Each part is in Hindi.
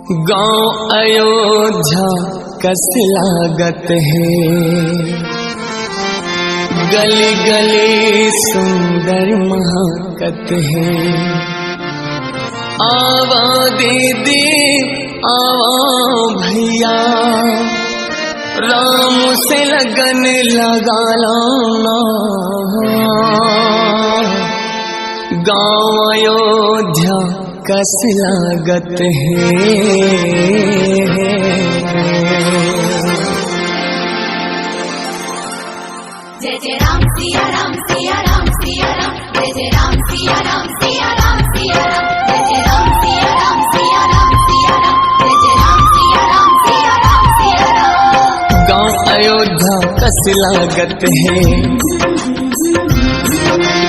गांव अयोध्या कस लागत है, गली गली सुंदर महकत है। आवा दीदी आवा भैया, राम से लगन लगा लाना। गांव अयोध्या कस लागत है। जय जय राम सिया राम सिया राम सिया राम, जय जय राम सिया राम सिया राम सिया राम, जय जय राम सिया राम सिया राम सिया राम, जय जय राम सिया राम सिया राम सिया राम। गांव अयोध्या कस लागत है,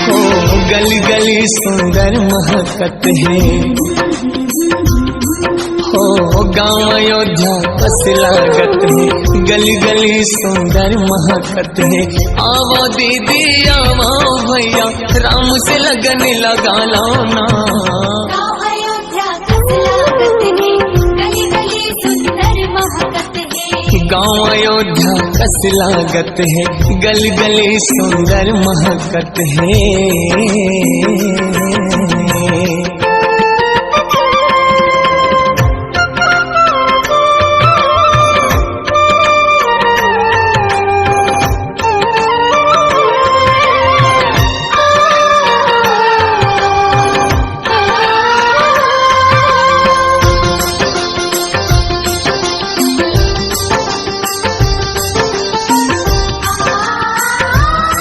हो गली गली सुंदर महकत है। हो गांव अयोध्या कस लागत है, गली गली सुंदर महकत है। आवो दीदी आवो भैया, राम से लगन लगा लाना। गांव अयोध्या कस लागत है, गली गली सुंदर महकत है। गांव अयोध्या कस लागत है, गली गली सुंदर महकत है।